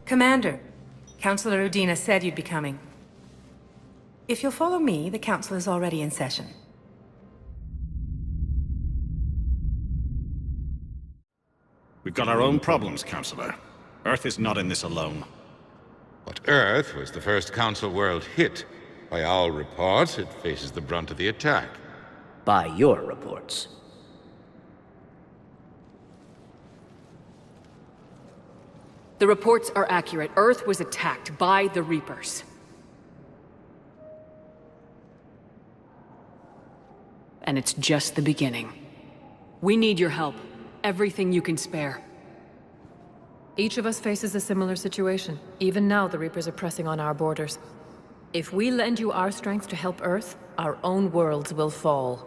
Commander, Councillor Udina said you'd be coming. If you'll follow me, the council is already in session. We've got our own problems, Councillor. Earth is not in this alone. But Earth was the first Council world hit. By all reports, it faces the brunt of the attack. By your reports. The reports are accurate. Earth was attacked by the Reapers. And it's just the beginning. We need your help. Everything you can spare. Each of us faces a similar situation. Even now, the Reapers are pressing on our borders. If we lend you our strength to help Earth, our own worlds will fall.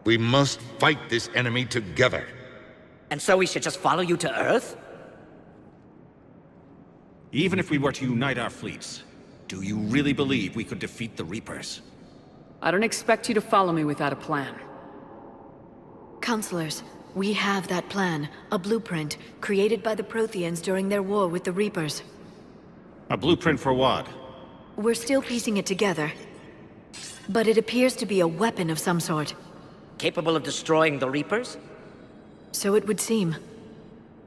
We must fight this enemy together. And so we should just follow you to Earth? Even if we were to unite our fleets, do you really believe we could defeat the Reapers? I don't expect you to follow me without a plan. Counselors, we have that plan, a blueprint, created by the Protheans during their war with the Reapers. A blueprint for what? We're still piecing it together. But it appears to be a weapon of some sort. Capable of destroying the Reapers? So it would seem.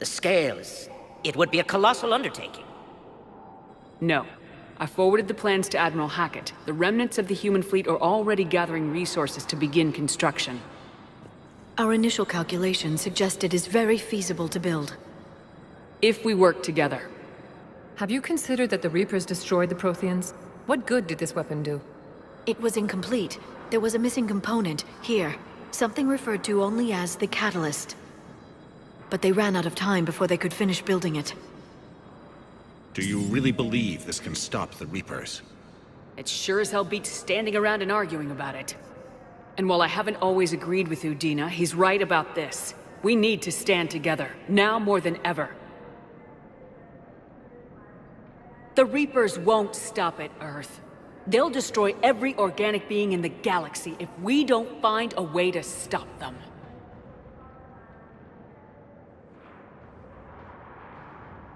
The scale is... it would be a colossal undertaking. No. I forwarded the plans to Admiral Hackett. The remnants of the human fleet are already gathering resources to begin construction. Our initial calculations suggest it is very feasible to build. If we work together. Have you considered that the Reapers destroyed the Protheans? What good did this weapon do? It was incomplete. There was a missing component, here. Something referred to only as the Catalyst. But they ran out of time before they could finish building it. Do you really believe this can stop the Reapers? It sure as hell beats standing around and arguing about it. And while I haven't always agreed with Udina, he's right about this. We need to stand together, now more than ever. The Reapers won't stop at Earth. They'll destroy every organic being in the galaxy if we don't find a way to stop them.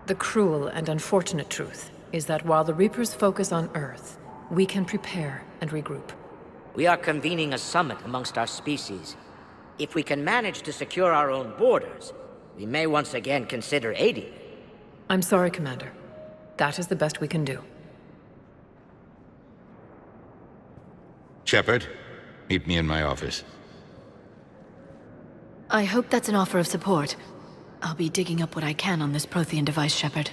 The cruel and unfortunate truth is that while the Reapers focus on Earth, we can prepare and regroup. We are convening a summit amongst our species. If we can manage to secure our own borders, we may once again consider aiding. I'm sorry, Commander. That is the best we can do. Shepard, meet me in my office. I hope that's an offer of support. I'll be digging up what I can on this Prothean device, Shepard.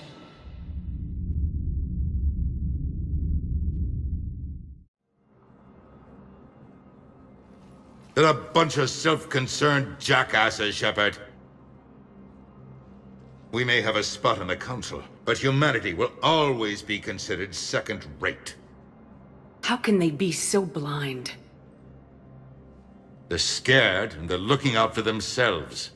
They're a bunch of self-concerned jackasses, Shepard. We may have a spot on the Council, but humanity will always be considered second-rate. How can they be so blind? They're scared, and they're looking out for themselves.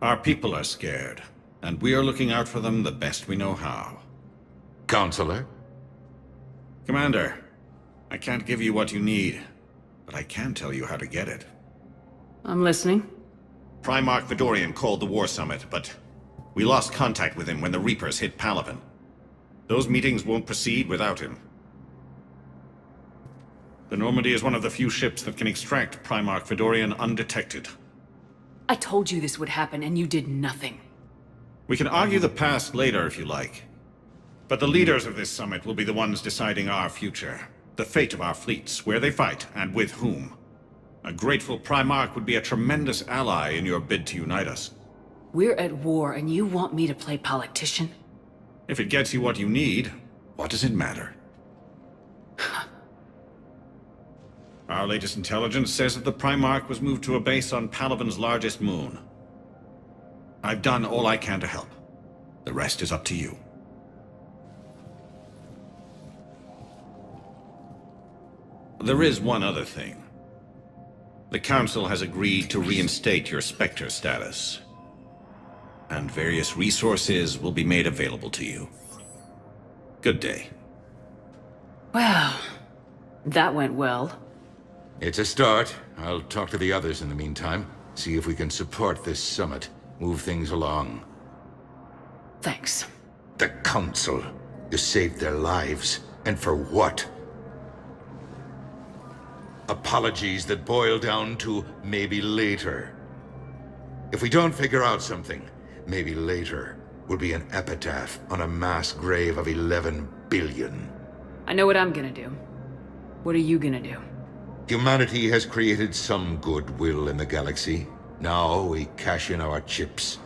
Our people are scared, and we are looking out for them the best we know how. Counselor? Commander, I can't give you what you need, but I can tell you how to get it. I'm listening. Primarch Fedorian called the War Summit, but we lost contact with him when the Reapers hit Palaven. Those meetings won't proceed without him. The Normandy is one of the few ships that can extract Primarch Fedorian undetected. I told you this would happen and you did nothing. We can argue the past later if you like. But the leaders of this summit will be the ones deciding our future. The fate of our fleets, where they fight, and with whom. A grateful Primarch would be a tremendous ally in your bid to unite us. We're at war and you want me to play politician? If it gets you what you need, what does it matter? Our latest intelligence says that the Primarch was moved to a base on Palaven's largest moon. I've done all I can to help. The rest is up to you. There is one other thing. The Council has agreed to reinstate your Spectre status. And various resources will be made available to you. Good day. Well, that went well. It's a start. I'll talk to the others in the meantime. See if we can support this summit. Move things along. Thanks. The Council. You saved their lives. And for what? Apologies that boil down to maybe later. If we don't figure out something, maybe later will be an epitaph on a mass grave of 11 billion. I know what I'm gonna do. What are you gonna do? Humanity has created some goodwill in the galaxy. Now we cash in our chips.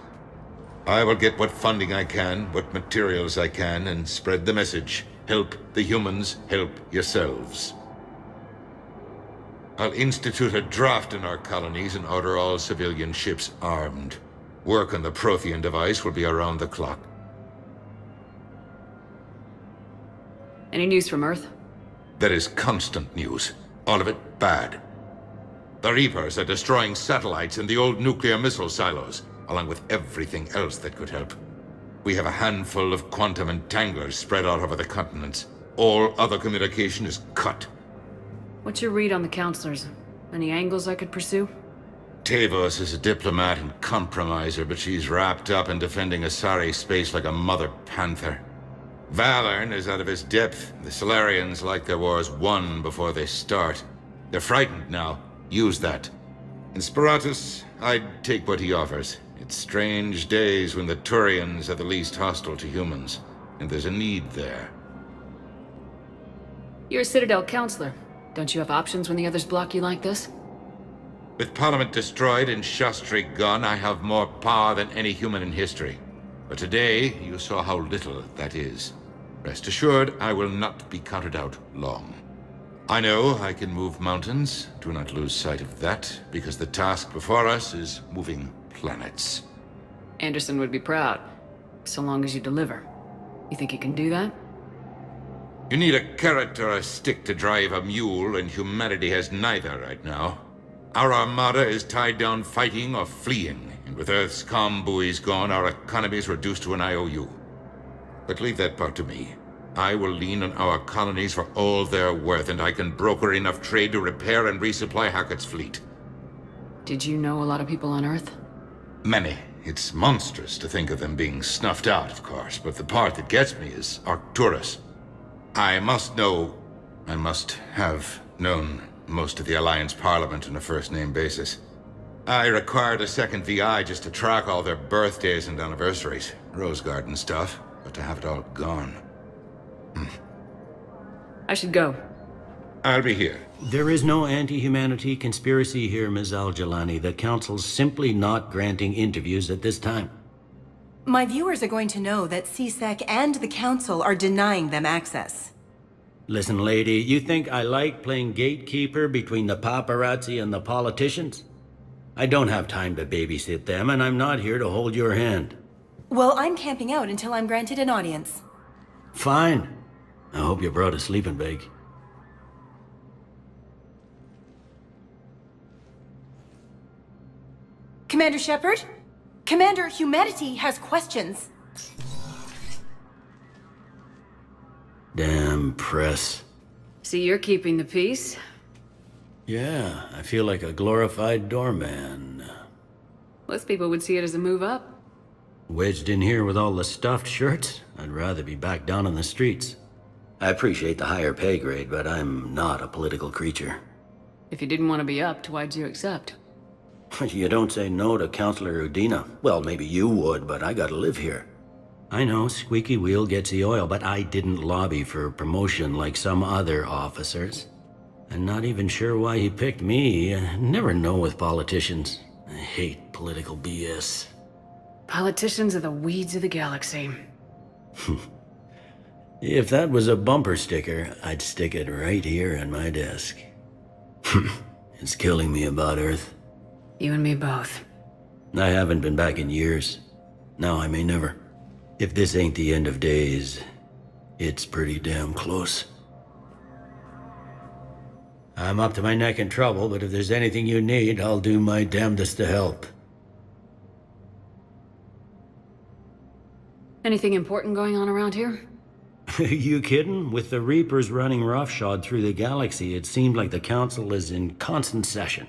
I will get what funding I can, what materials I can, and spread the message. Help the humans, help yourselves. I'll institute a draft in our colonies and order all civilian ships armed. Work on the Prothean device will be around the clock. Any news from Earth? That is constant news. All of it bad. The Reapers are destroying satellites in the old nuclear missile silos, along with everything else that could help. We have a handful of quantum entanglers spread out over the continents. All other communication is cut. What's your read on the counselors? Any angles I could pursue? Tavos is a diplomat and compromiser, but she's wrapped up in defending Asari space like a mother panther. Valern is out of his depth. The Solarians like their wars won before they start. They're frightened now. Use that. In Sparatus, I'd take what he offers. It's strange days when the Turians are the least hostile to humans, and there's a need there. You're a Citadel counselor. Don't you have options when the others block you like this? With Parliament destroyed and Shastri gone, I have more power than any human in history. But today, you saw how little that is. Rest assured, I will not be counted out long. I know I can move mountains. Do not lose sight of that, because the task before us is moving planets. Anderson would be proud, so long as you deliver. You think you can do that? You need a carrot or a stick to drive a mule, and humanity has neither right now. Our armada is tied down fighting or fleeing, and with Earth's comm buoys gone, our economy is reduced to an IOU. But leave that part to me. I will lean on our colonies for all they're worth, and I can broker enough trade to repair and resupply Hackett's fleet. Did you know a lot of people on Earth? Many. It's monstrous to think of them being snuffed out, of course, but the part that gets me is Arcturus. I must have known most of the Alliance Parliament on a first-name basis. I required a second VI just to track all their birthdays and anniversaries. Rose Garden stuff, but to have it all gone. I should go. I'll be here. There is no anti-humanity conspiracy here, Ms. Al-Jalani. The Council's simply not granting interviews at this time. My viewers are going to know that CSEC and the Council are denying them access. Listen, lady, you think I like playing gatekeeper between the paparazzi and the politicians? I don't have time to babysit them, and I'm not here to hold your hand. Well, I'm camping out until I'm granted an audience. Fine. I hope you brought a sleeping bag. Commander Shepard? Commander, humanity has questions. Damn press. See, you're keeping the peace. Yeah, I feel like a glorified doorman. Most people would see it as a move up. Wedged in here with all the stuffed shirts, I'd rather be back down on the streets. I appreciate the higher pay grade, but I'm not a political creature. If you didn't want to be upped, why'd you accept? You don't say no to Counselor Udina. Well, maybe you would, but I gotta live here. I know, squeaky wheel gets the oil, but I didn't lobby for promotion like some other officers. I'm not even sure why he picked me. I never know with politicians. I hate political BS. Politicians are the weeds of the galaxy. If that was a bumper sticker, I'd stick it right here on my desk. It's killing me about Earth. You and me both. I haven't been back in years. Now I may never. If this ain't the end of days, it's pretty damn close. I'm up to my neck in trouble, but if there's anything you need, I'll do my damnedest to help. Anything important going on around here? You kidding? With the Reapers running roughshod through the galaxy, it seemed like the Council is in constant session.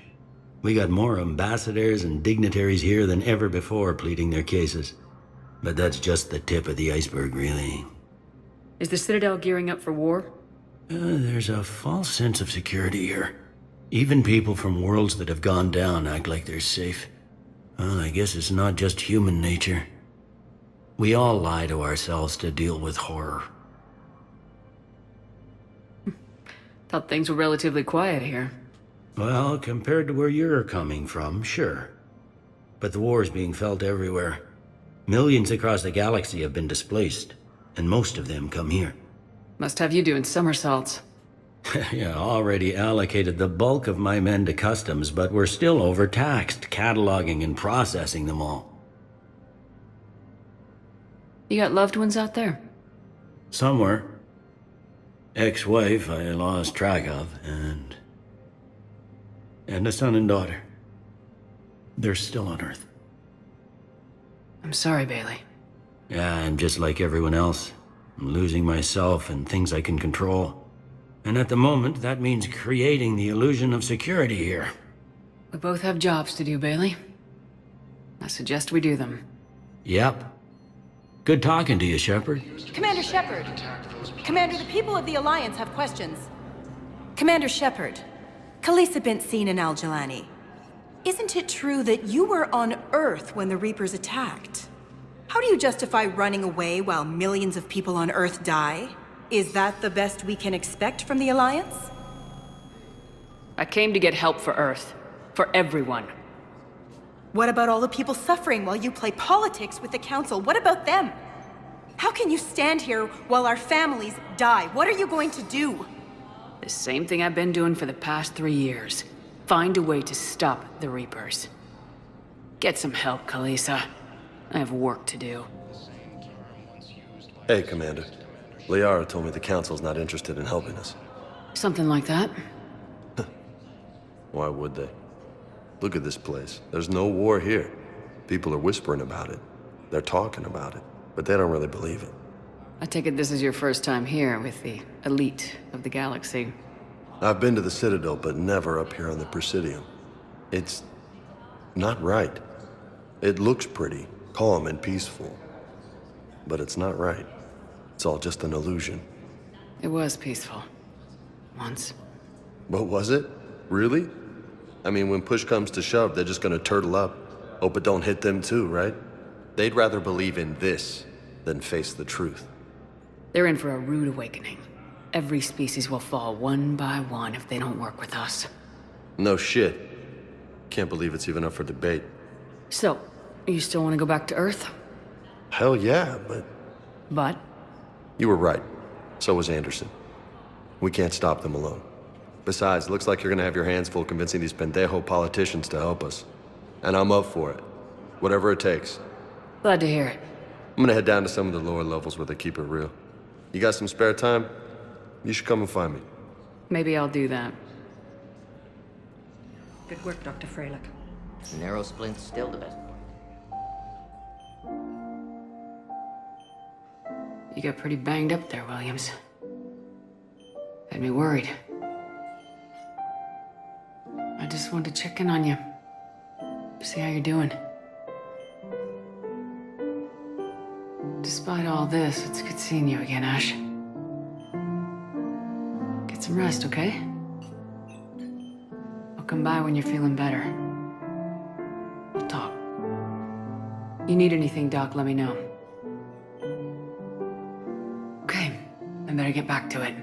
We got more ambassadors and dignitaries here than ever before pleading their cases. But that's just the tip of the iceberg, really. Is the Citadel gearing up for war? There's a false sense of security here. Even people from worlds that have gone down act like they're safe. Well, I guess it's not just human nature. We all lie to ourselves to deal with horror. Thought things were relatively quiet here. Well, compared to where you're coming from, sure. But the war is being felt everywhere. Millions across the galaxy have been displaced, and most of them come here. Must have you doing somersaults. Yeah, already allocated the bulk of my men to customs, but we're still overtaxed, cataloging and processing them all. You got loved ones out there? Somewhere. Ex-wife I lost track of, and a son and daughter. They're still on Earth. I'm sorry, Bailey. Yeah, I'm just like everyone else. I'm losing myself and things I can control. And at the moment, that means creating the illusion of security here. We both have jobs to do, Bailey. I suggest we do them. Yep. Good talking to you, Shepard. Commander Shepard! Commander, the people of the Alliance have questions. Commander Shepard, Khaleesa bint Sin and Al-Jalani. Isn't it true that you were on Earth when the Reapers attacked? How do you justify running away while millions of people on Earth die? Is that the best we can expect from the Alliance? I came to get help for Earth. For everyone. What about all the people suffering while you play politics with the Council? What about them? How can you stand here while our families die? What are you going to do? The same thing I've been doing for the past 3 years. Find a way to stop the Reapers. Get some help, Khaleesa. I have work to do. Hey, Commander. Liara told me the Council's not interested in helping us. Something like that. Why would they? Look at this place. There's no war here. People are whispering about it. They're talking about it, but they don't really believe it. I take it this is your first time here with the elite of the galaxy. I've been to the Citadel, but never up here on the Presidium. It's not right. It looks pretty, calm and peaceful, but it's not right. It's all just an illusion. It was peaceful. Once. But was it? Really? I mean, when push comes to shove, they're just gonna turtle up. Hope it don't hit them too, right? They'd rather believe in this than face the truth. They're in for a rude awakening. Every species will fall one by one if they don't work with us. No shit. Can't believe it's even up for debate. So, you still want to go back to Earth? Hell yeah, but... But? You were right. So was Anderson. We can't stop them alone. Besides, looks like you're gonna have your hands full convincing these pendejo politicians to help us. And I'm up for it. Whatever it takes. Glad to hear it. I'm gonna head down to some of the lower levels where they keep it real. You got some spare time? You should come and find me. Maybe I'll do that. Good work, Dr. Freilich. Narrow splints still the best. You got pretty banged up there, Williams. Had me worried. I just wanted to check in on you. See how you're doing. Despite all this, it's good seeing you again, Ash. Get some rest, okay? I'll come by when you're feeling better. We'll talk. You need anything, Doc, let me know. Okay, I better get back to it.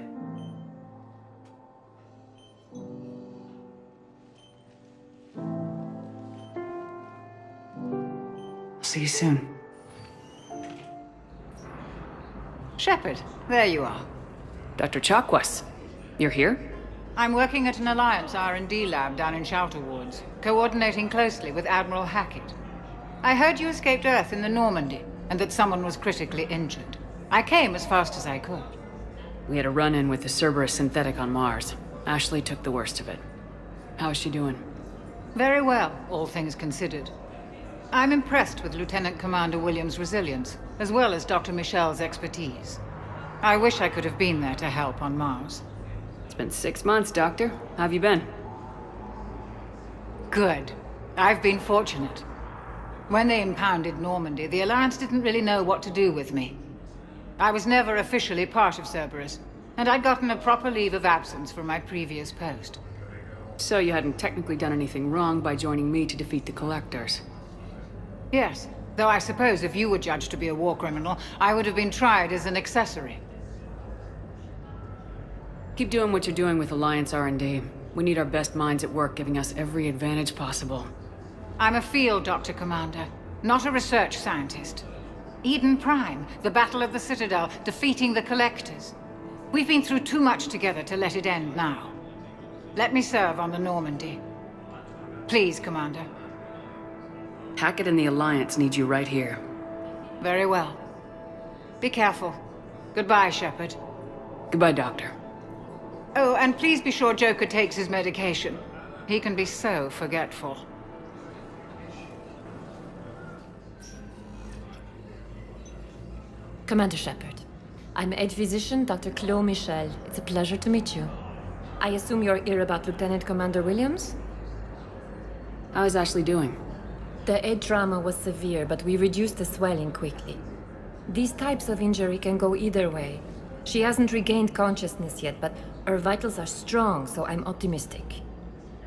I'll see you soon. Shepard, there you are. Dr. Chakwas, you're here? I'm working at an Alliance R&D lab down in Shelter Woods, coordinating closely with Admiral Hackett. I heard you escaped Earth in the Normandy, and that someone was critically injured. I came as fast as I could. We had a run-in with the Cerberus synthetic on Mars. Ashley took the worst of it. How's she doing? Very well, all things considered. I'm impressed with Lieutenant Commander Williams' resilience, as well as Dr. Michel's expertise. I wish I could have been there to help on Mars. It's been 6 months, Doctor. How have you been? Good. I've been fortunate. When they impounded Normandy, the Alliance didn't really know what to do with me. I was never officially part of Cerberus, and I'd gotten a proper leave of absence from my previous post. So you hadn't technically done anything wrong by joining me to defeat the Collectors? Yes, though I suppose if you were judged to be a war criminal, I would have been tried as an accessory. Keep doing what you're doing with Alliance R&D. We need our best minds at work, giving us every advantage possible. I'm a field doctor, Commander, not a research scientist. Eden Prime, the Battle of the Citadel, defeating the Collectors. We've been through too much together to let it end now. Let me serve on the Normandy. Please, Commander. Hackett and the Alliance need you right here. Very well. Be careful. Goodbye, Shepard. Goodbye, Doctor. Oh, and please be sure Joker takes his medication. He can be so forgetful. Commander Shepard, I'm Head Physician Dr. Claude Michel. It's a pleasure to meet you. I assume you're here about Lieutenant Commander Williams? How is Ashley doing? The head trauma was severe, but we reduced the swelling quickly. These types of injury can go either way. She hasn't regained consciousness yet, but her vitals are strong, so I'm optimistic.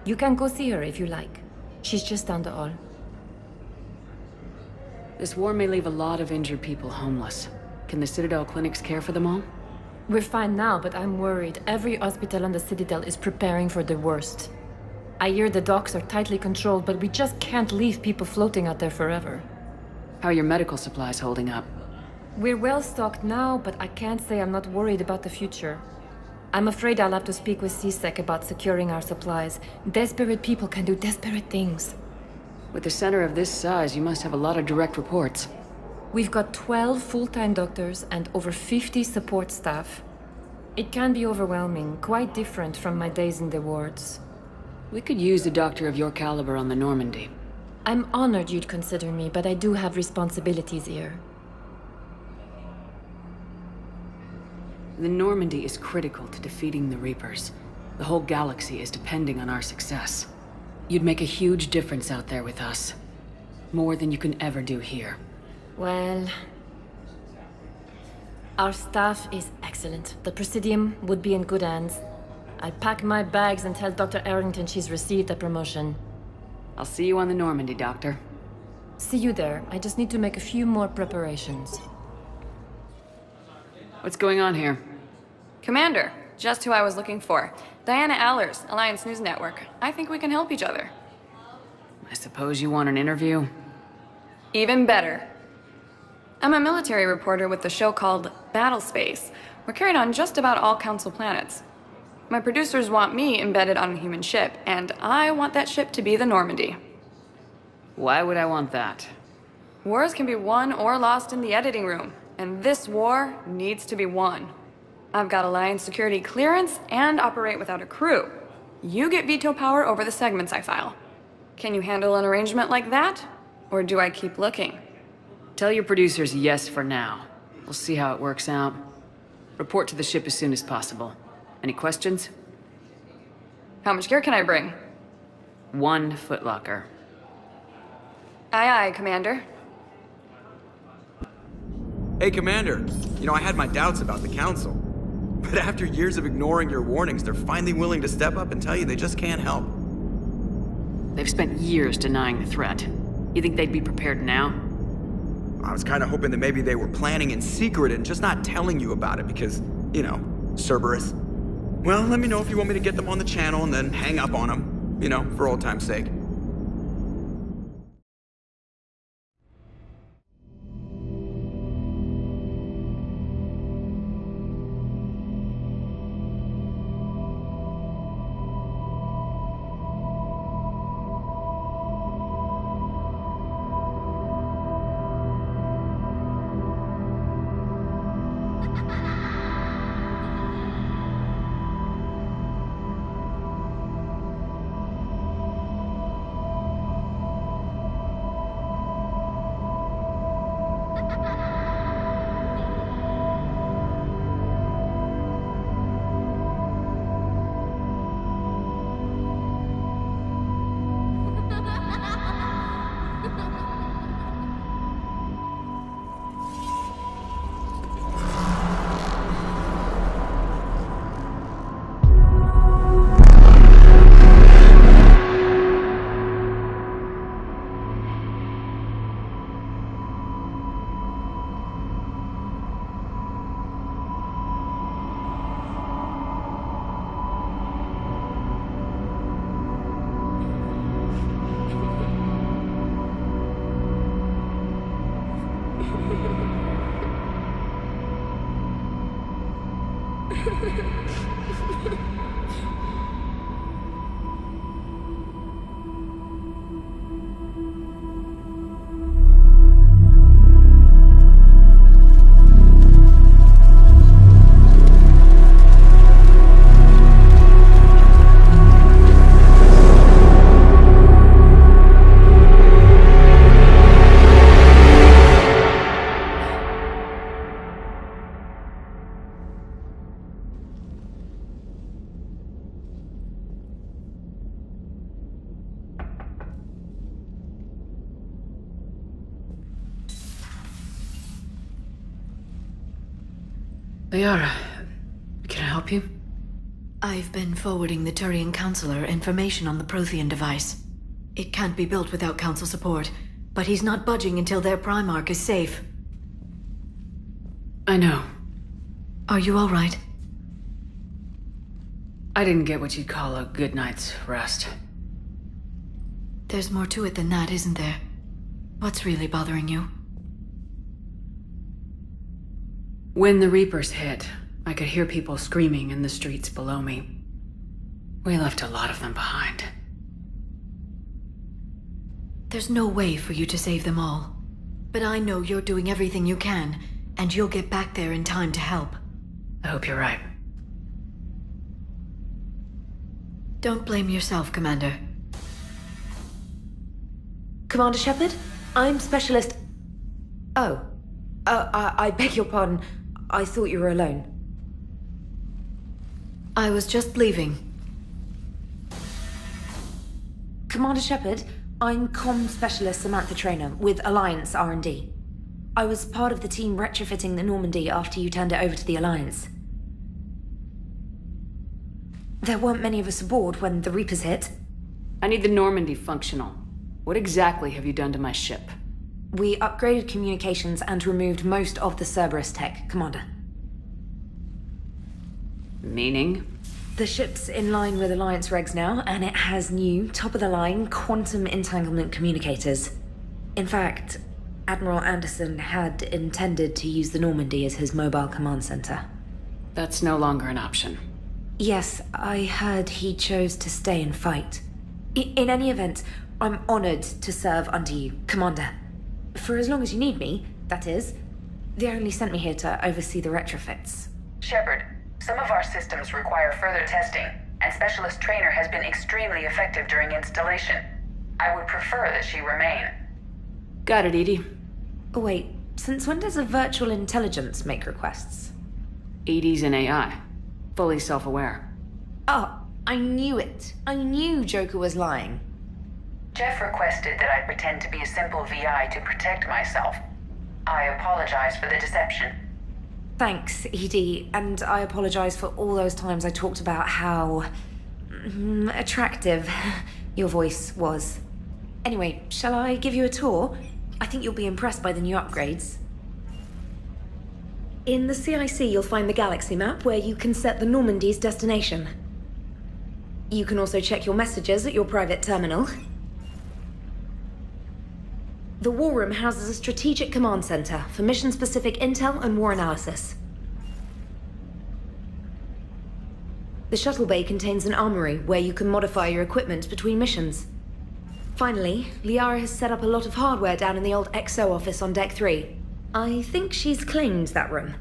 You can go see her if you like. She's just down the hall. This war may leave a lot of injured people homeless. Can the Citadel clinics care for them all? We're fine now, but I'm worried. Every hospital on the Citadel is preparing for the worst. I hear the docks are tightly controlled, but we just can't leave people floating out there forever. How are your medical supplies holding up? We're well stocked now, but I can't say I'm not worried about the future. I'm afraid I'll have to speak with CSEC about securing our supplies. Desperate people can do desperate things. With a center of this size, you must have a lot of direct reports. We've got 12 full-time doctors and over 50 support staff. It can be overwhelming, quite different from my days in the wards. We could use a doctor of your caliber on the Normandy. I'm honored you'd consider me, but I do have responsibilities here. The Normandy is critical to defeating the Reapers. The whole galaxy is depending on our success. You'd make a huge difference out there with us. More than you can ever do here. Well... our staff is excellent. The Presidium would be in good hands. I'll pack my bags and tell Dr. Arrington she's received a promotion. I'll see you on the Normandy, Doctor. See you there. I just need to make a few more preparations. What's going on here? Commander, just who I was looking for. Diana Allers, Alliance News Network. I think we can help each other. I suppose you want an interview? Even better. I'm a military reporter with the show called Battle Space. We're carried on just about all Council planets. My producers want me embedded on a human ship, and I want that ship to be the Normandy. Why would I want that? Wars can be won or lost in the editing room, and this war needs to be won. I've got Alliance security clearance and operate without a crew. You get veto power over the segments I file. Can you handle an arrangement like that? Or do I keep looking? Tell your producers yes for now. We'll see how it works out. Report to the ship as soon as possible. Any questions? How much gear can I bring? 1 footlocker. Aye, aye, Commander. Hey, Commander. You know, I had my doubts about the Council. But after years of ignoring your warnings, they're finally willing to step up and tell you they just can't help. They've spent years denying the threat. You think they'd be prepared now? I was kind of hoping that maybe they were planning in secret and just not telling you about it because, you know, Cerberus. Well, let me know if you want me to get them on the channel and then hang up on them. You know, for old time's sake. Liara, can I help you? I've been forwarding the Turian Counselor information on the Prothean device. It can't be built without Council support, but he's not budging until their Primarch is safe. I know. Are you all right? I didn't get what you'd call a good night's rest. There's more to it than that, isn't there? What's really bothering you? When the Reapers hit, I could hear people screaming in the streets below me. We left a lot of them behind. There's no way for you to save them all. But I know you're doing everything you can, and you'll get back there in time to help. I hope you're right. Don't blame yourself, Commander. Commander Shepard? I'm Specialist... Oh. I beg your pardon. I thought you were alone. I was just leaving. Commander Shepard, I'm Comm Specialist Samantha Traynor with Alliance R&D. I was part of the team retrofitting the Normandy after you turned it over to the Alliance. There weren't many of us aboard when the Reapers hit. I need the Normandy functional. What exactly have you done to my ship? We upgraded communications and removed most of the Cerberus tech, Commander. Meaning? The ship's in line with Alliance regs now, and it has new, top-of-the-line quantum entanglement communicators. In fact, Admiral Anderson had intended to use the Normandy as his mobile command center. That's no longer an option. Yes, I heard he chose to stay and fight. In any event, I'm honored to serve under you, Commander. For as long as you need me, that is. They only sent me here to oversee the retrofits. Shepard, some of our systems require further testing, and Specialist Traynor has been extremely effective during installation. I would prefer that she remain. Got it, EDI. Oh, wait. Since when does a virtual intelligence make requests? EDI's an AI. Fully self-aware. Oh, I knew it. I knew Joker was lying. Jeff requested that I pretend to be a simple VI to protect myself. I apologize for the deception. Thanks, ED, and I apologize for all those times I talked about how... attractive your voice was. Anyway, shall I give you a tour? I think you'll be impressed by the new upgrades. In the CIC, you'll find the galaxy map where you can set the Normandy's destination. You can also check your messages at your private terminal. The War Room houses a strategic command center for mission-specific intel and war analysis. The shuttle bay contains an armory where you can modify your equipment between missions. Finally, Liara has set up a lot of hardware down in the old XO office on Deck 3. I think she's claimed that room.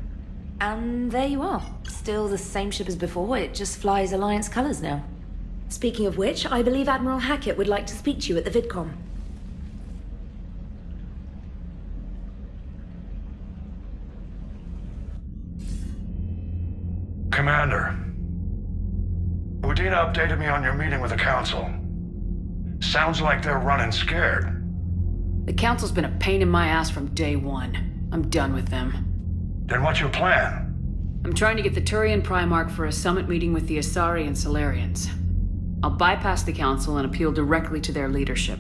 And there you are. Still the same ship as before, it just flies Alliance colors now. Speaking of which, I believe Admiral Hackett would like to speak to you at the VidCom. Commander, Udina updated me on your meeting with the Council. Sounds like they're running scared. The Council's been a pain in my ass from day one. I'm done with them. Then what's your plan? I'm trying to get the Turian Primarch for a summit meeting with the Asari and Salarians. I'll bypass the Council and appeal directly to their leadership.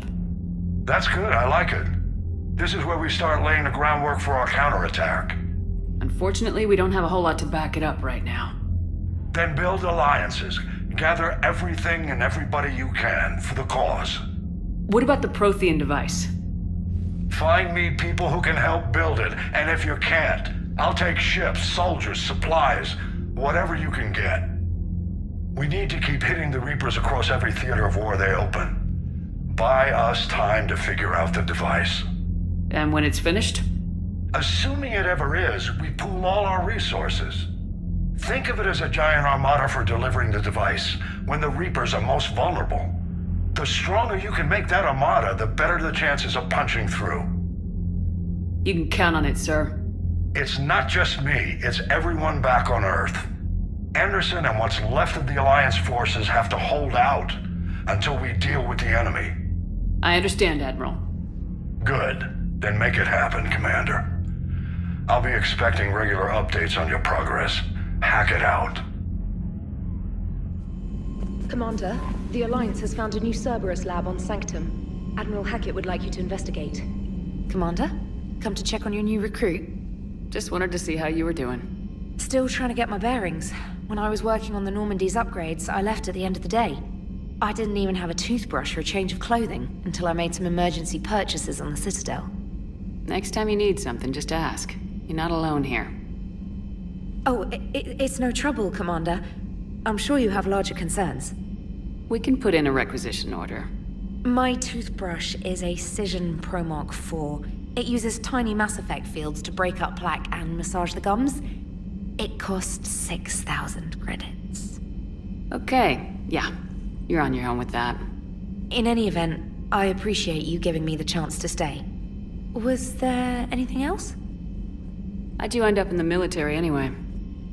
That's good, I like it. This is where we start laying the groundwork for our counterattack. Unfortunately, we don't have a whole lot to back it up right now. Then build alliances. Gather everything and everybody you can for the cause. What about the Prothean device? Find me people who can help build it, and if you can't, I'll take ships, soldiers, supplies. Whatever you can get. We need to keep hitting the Reapers across every theater of war they open. Buy us time to figure out the device. And when it's finished? Assuming it ever is, we pool all our resources. Think of it as a giant armada for delivering the device when the Reapers are most vulnerable. The stronger you can make that armada, the better the chances of punching through. You can count on it, sir. It's not just me, it's everyone back on Earth. Anderson and what's left of the Alliance forces have to hold out until we deal with the enemy. I understand, Admiral. Good. Then make it happen, Commander. I'll be expecting regular updates on your progress. Hack it out. Commander, the Alliance has found a new Cerberus lab on Sanctum. Admiral Hackett would like you to investigate. Commander, come to check on your new recruit. Just wanted to see how you were doing. Still trying to get my bearings. When I was working on the Normandy's upgrades, I left at the end of the day. I didn't even have a toothbrush or a change of clothing until I made some emergency purchases on the Citadel. Next time you need something, just ask. You're not alone here. Oh, it's no trouble, Commander. I'm sure you have larger concerns. We can put in a requisition order. My toothbrush is a Cision Pro Mark IV. It uses tiny Mass Effect fields to break up plaque and massage the gums. It costs 6,000 credits. Okay, yeah. You're on your own with that. In any event, I appreciate you giving me the chance to stay. Was there anything else? How'd you end up in the military anyway?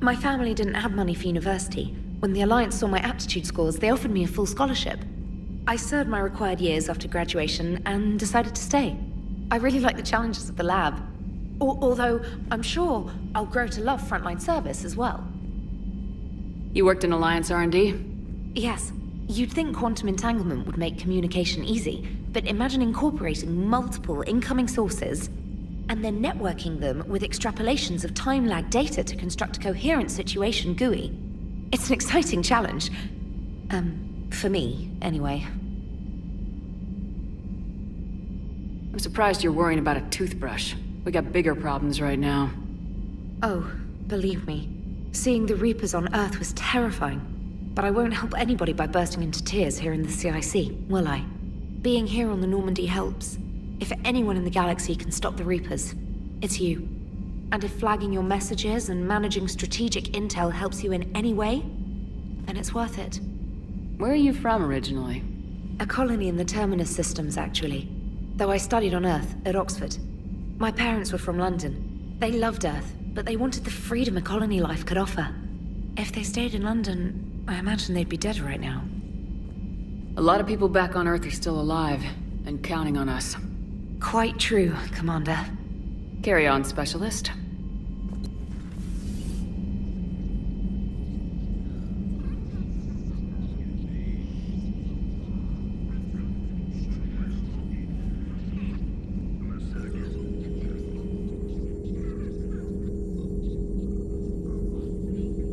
My family didn't have money for university. When the Alliance saw my aptitude scores, they offered me a full scholarship. I served my required years after graduation and decided to stay. I really like the challenges of the lab. Although, I'm sure I'll grow to love frontline service as well. You worked in Alliance R&D? Yes. You'd think quantum entanglement would make communication easy, but imagine incorporating multiple incoming sources and then networking them with extrapolations of time-lag data to construct a coherent situation GUI. It's an exciting challenge. For me, anyway. I'm surprised you're worrying about a toothbrush. We got bigger problems right now. Oh, believe me. Seeing the Reapers on Earth was terrifying. But I won't help anybody by bursting into tears here in the CIC, will I? Being here on the Normandy helps. If anyone in the galaxy can stop the Reapers, it's you. And if flagging your messages and managing strategic intel helps you in any way, then it's worth it. Where are you from originally? A colony in the Terminus systems, actually. Though I studied on Earth, at Oxford. My parents were from London. They loved Earth, but they wanted the freedom a colony life could offer. If they stayed in London, I imagine they'd be dead right now. A lot of people back on Earth are still alive, and counting on us. Quite true, Commander. Carry on, Specialist.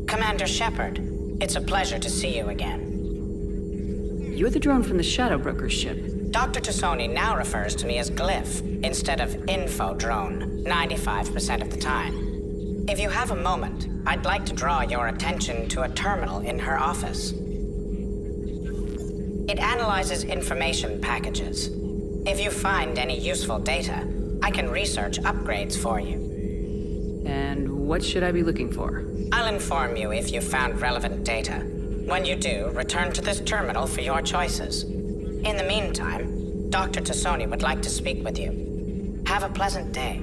Commander Shepard, it's a pleasure to see you again. You're the drone from the Shadow Broker's ship. Dr. Tassoni now refers to me as Glyph instead of Info Drone, 95% of the time. If you have a moment, I'd like to draw your attention to a terminal in her office. It analyzes information packages. If you find any useful data, I can research upgrades for you. And what should I be looking for? I'll inform you if you've found relevant data. When you do, return to this terminal for your choices. In the meantime, Dr. Tassoni would like to speak with you. Have a pleasant day.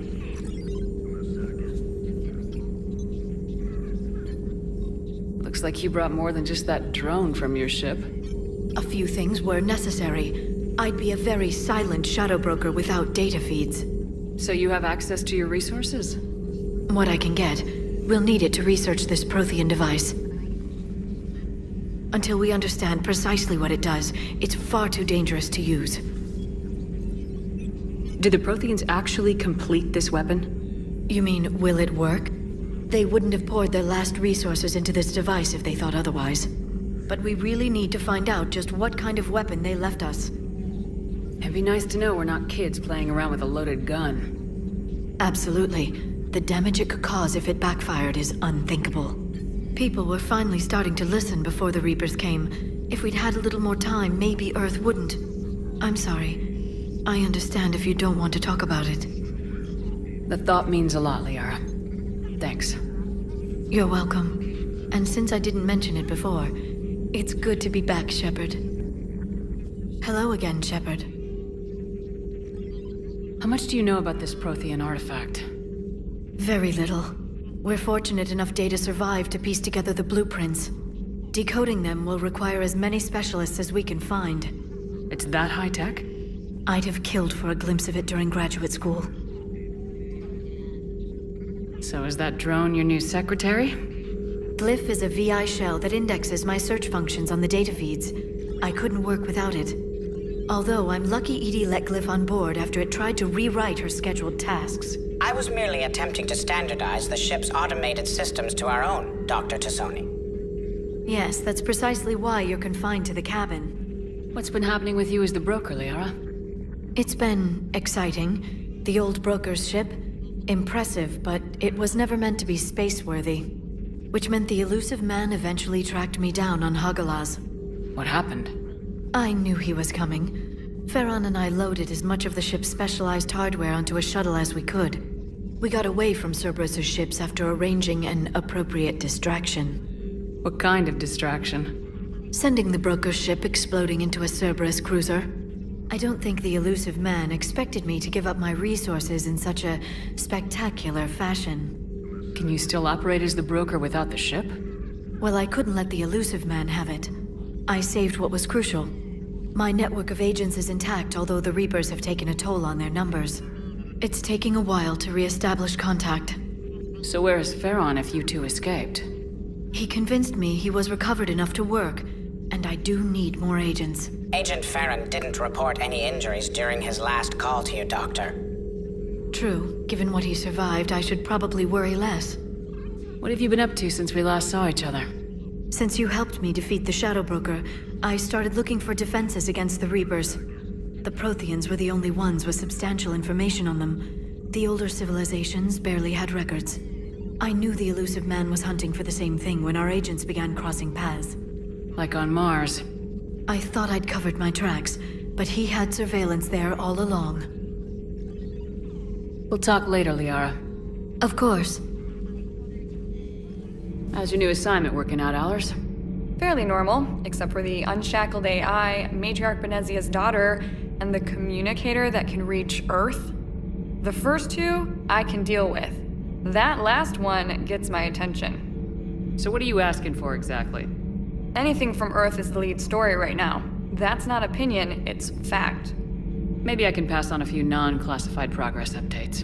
Looks like you brought more than just that drone from your ship. A few things were necessary. I'd be a very silent shadow broker without data feeds. So you have access to your resources? What I can get. We'll need it to research this Prothean device. Until we understand precisely what it does, it's far too dangerous to use. Did the Protheans actually complete this weapon? You mean, will it work? They wouldn't have poured their last resources into this device if they thought otherwise. But we really need to find out just what kind of weapon they left us. It'd be nice to know we're not kids playing around with a loaded gun. Absolutely. The damage it could cause if it backfired is unthinkable. People were finally starting to listen before the Reapers came. If we'd had a little more time, maybe Earth wouldn't. I'm sorry. I understand if you don't want to talk about it. The thought means a lot, Liara. Thanks. You're welcome. And since I didn't mention it before, it's good to be back, Shepard. Hello again, Shepard. How much do you know about this Prothean artifact? Very little. We're fortunate enough Data survived to piece together the blueprints. Decoding them will require as many specialists as we can find. It's that high-tech? I'd have killed for a glimpse of it during graduate school. So is that drone your new secretary? Glyph is a VI shell that indexes my search functions on the data feeds. I couldn't work without it. Although I'm lucky EDI let Glyph on board after it tried to rewrite her scheduled tasks. I was merely attempting to standardize the ship's automated systems to our own, Dr. Tassoni. Yes, that's precisely why you're confined to the cabin. What's been happening with you as the broker, Liara? It's been exciting. The old broker's ship, impressive, but it was never meant to be space-worthy. Which meant the elusive man eventually tracked me down on Hagalaz. What happened? I knew he was coming. Farron and I loaded as much of the ship's specialized hardware onto a shuttle as we could. We got away from Cerberus's ships after arranging an appropriate distraction. What kind of distraction? Sending the broker's ship exploding into a Cerberus cruiser. I don't think the elusive man expected me to give up my resources in such a spectacular fashion. Can you still operate as the broker without the ship? Well, I couldn't let the elusive man have it. I saved what was crucial. My network of agents is intact, although the Reapers have taken a toll on their numbers. It's taking a while to re-establish contact. So where is Farron if you two escaped? He convinced me he was recovered enough to work, and I do need more agents. Agent Farron didn't report any injuries during his last call to you, Doctor. True. Given what he survived, I should probably worry less. What have you been up to since we last saw each other? Since you helped me defeat the Shadow Broker, I started looking for defenses against the Reapers. The Protheans were the only ones with substantial information on them. The older civilizations barely had records. I knew the elusive man was hunting for the same thing when our agents began crossing paths. Like on Mars. I thought I'd covered my tracks, but he had surveillance there all along. We'll talk later, Liara. Of course. How's your new assignment working out, Allers? Fairly normal, except for the unshackled AI, Matriarch Benezia's daughter, and the communicator that can reach Earth. The first two, I can deal with. That last one gets my attention. So what are you asking for exactly? Anything from Earth is the lead story right now. That's not opinion, it's fact. Maybe I can pass on a few non-classified progress updates.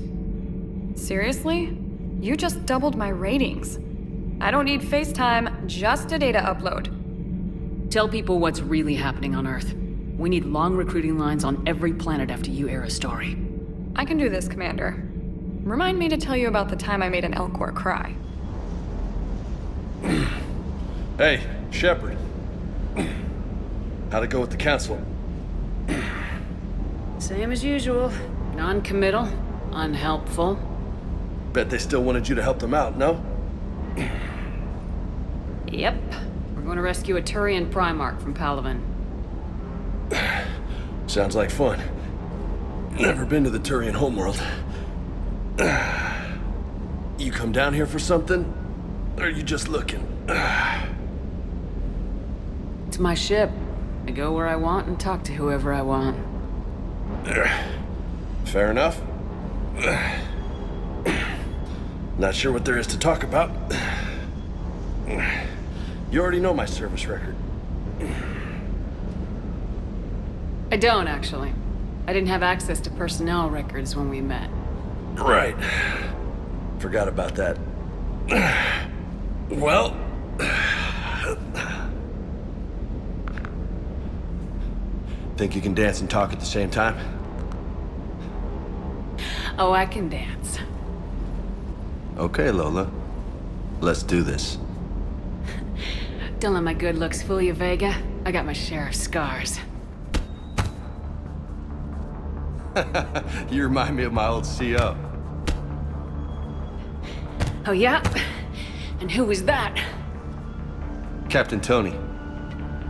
Seriously? You just doubled my ratings. I don't need FaceTime, just a data upload. Tell people what's really happening on Earth. We need long recruiting lines on every planet after you air a story. I can do this, Commander. Remind me to tell you about the time I made an Elcor cry. Hey, Shepard. How'd it go with the Council? Same as usual. Non-committal, unhelpful. Bet they still wanted you to help them out, no? Yep. We're going to rescue a Turian Primarch from Palaven. Sounds like fun. Never been to the Turian homeworld. You come down here for something? Or are you just looking? It's my ship. I go where I want and talk to whoever I want. Fair enough. Not sure what there is to talk about. You already know my service record. I don't, actually. I didn't have access to personnel records when we met. Right. Forgot about that. Well... Think you can dance and talk at the same time? Oh, I can dance. Okay, Lola. Let's do this. Don't let my good looks fool you, Vega. I got my share of scars. You remind me of my old CO. Oh, yeah? And who was that? Captain Tony.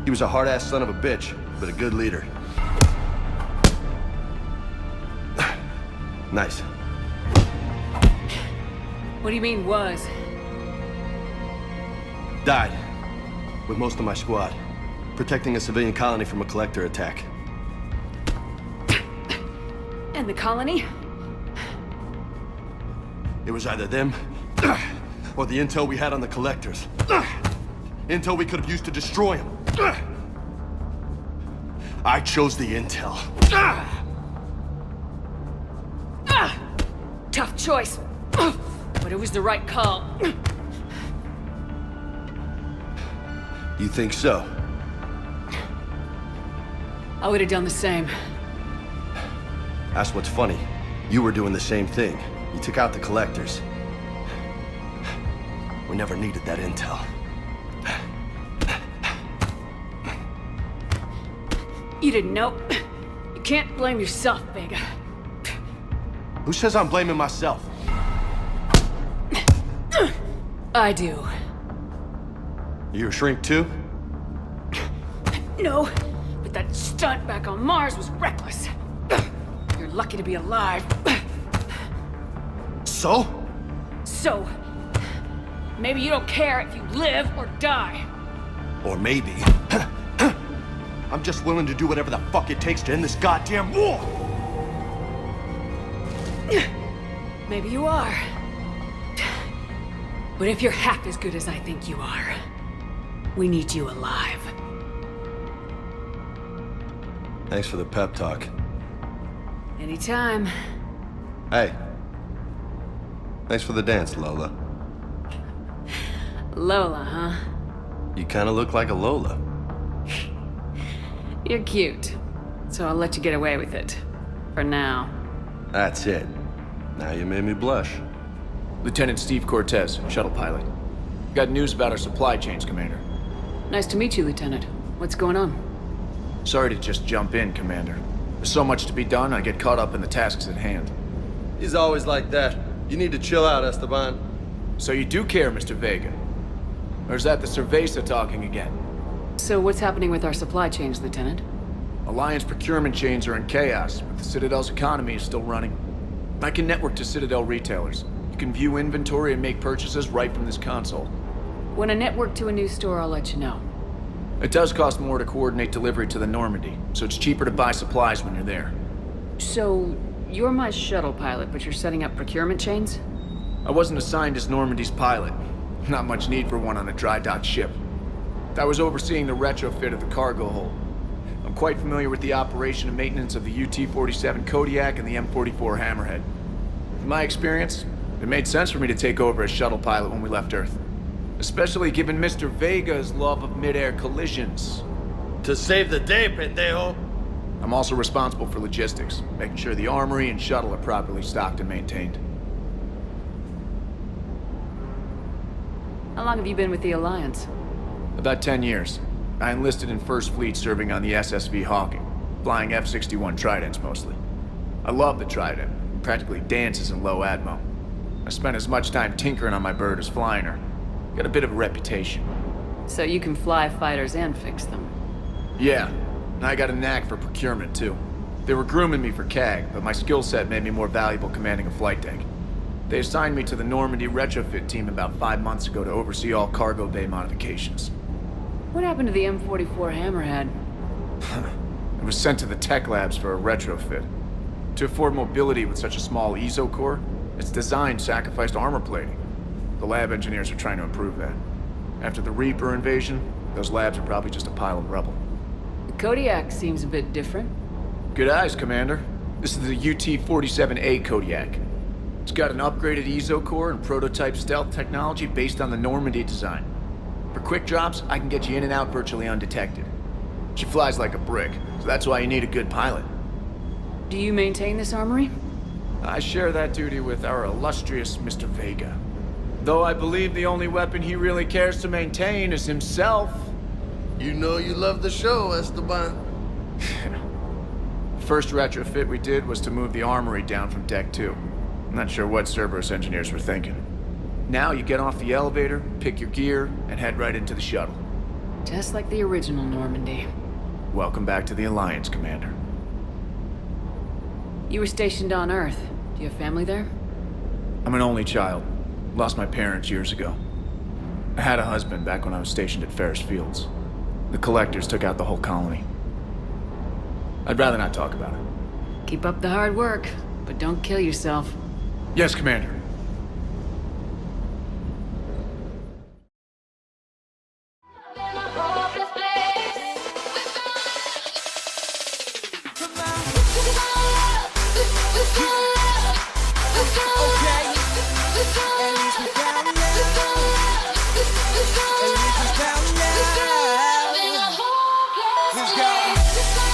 He was a hard-ass son of a bitch, but a good leader. Nice. What do you mean, was? Died. With most of my squad. Protecting a civilian colony from a collector attack. And the colony? It was either them, or the intel we had on the collectors. Intel we could have used to destroy them. I chose the intel. Tough choice. But it was the right call. You think so? I would have done the same. That's what's funny. You were doing the same thing. You took out the collectors. We never needed that intel. You didn't know. You can't blame yourself, Vega. Who says I'm blaming myself? I do. You a shrink too? No, but that stunt back on Mars was reckless. You're lucky to be alive. So? So, maybe you don't care if you live or die. Or maybe... I'm just willing to do whatever the fuck it takes to end this goddamn war! Maybe you are. But if you're half as good as I think you are, we need you alive. Thanks for the pep talk. Anytime. Hey. Thanks for the dance, Lola. Lola, huh? You kinda look like a Lola. You're cute. So I'll let you get away with it. For now. That's it. Now you made me blush. Lieutenant Steve Cortez, shuttle pilot. Got news about our supply chains, Commander. Nice to meet you, Lieutenant. What's going on? Sorry to just jump in, Commander. There's so much to be done, I get caught up in the tasks at hand. He's always like that. You need to chill out, Esteban. So you do care, Mr. Vega? Or is that the Cerveza talking again? So what's happening with our supply chains, Lieutenant? Alliance procurement chains are in chaos, but the Citadel's economy is still running. I can network to Citadel retailers. You can view inventory and make purchases right from this console. When I network to a new store, I'll let you know. It does cost more to coordinate delivery to the Normandy, so it's cheaper to buy supplies when you're there. So, you're my shuttle pilot, but you're setting up procurement chains? I wasn't assigned as Normandy's pilot. Not much need for one on a dry dock ship. I was overseeing the retrofit of the cargo hold. I'm quite familiar with the operation and maintenance of the UT-47 Kodiak and the M44 Hammerhead. In my experience, it made sense for me to take over as shuttle pilot when we left Earth. Especially given Mr. Vega's love of mid-air collisions. To save the day, pendejo! I'm also responsible for logistics, making sure the armory and shuttle are properly stocked and maintained. How long have you been with the Alliance? About 10 years. I enlisted in First Fleet serving on the SSV Hawking, flying F-61 Tridents mostly. I love the Trident. It practically dances in low atmo. I spent as much time tinkering on my bird as flying her. Got a bit of a reputation. So you can fly fighters and fix them? Yeah, and I got a knack for procurement too. They were grooming me for CAG, but my skill set made me more valuable commanding a flight deck. They assigned me to the Normandy retrofit team about 5 months ago to oversee all cargo bay modifications. What happened to the M44 Hammerhead? It was sent to the tech labs for a retrofit. To afford mobility with such a small ESO core, its design sacrificed armor plating. The lab engineers are trying to improve that. After the Reaper invasion, those labs are probably just a pile of rubble. The Kodiak seems a bit different. Good eyes, Commander. This is the UT-47A Kodiak. It's got an upgraded ESO core and prototype stealth technology based on the Normandy design. For quick drops, I can get you in and out virtually undetected. She flies like a brick, so that's why you need a good pilot. Do you maintain this armory? I share that duty with our illustrious Mr. Vega. Though I believe the only weapon he really cares to maintain is himself. You know you love the show, Esteban. First retrofit we did was to move the armory down from Deck 2. I'm not sure what Cerberus engineers were thinking. Now you get off the elevator, pick your gear, and head right into the shuttle. Just like the original Normandy. Welcome back to the Alliance, Commander. You were stationed on Earth. Do you have family there? I'm an only child. Lost my parents years ago. I had a husband back when I was stationed at Ferris Fields. The Collectors took out the whole colony. I'd rather not talk about it. Keep up the hard work, but don't kill yourself. Yes, Commander. Let's go.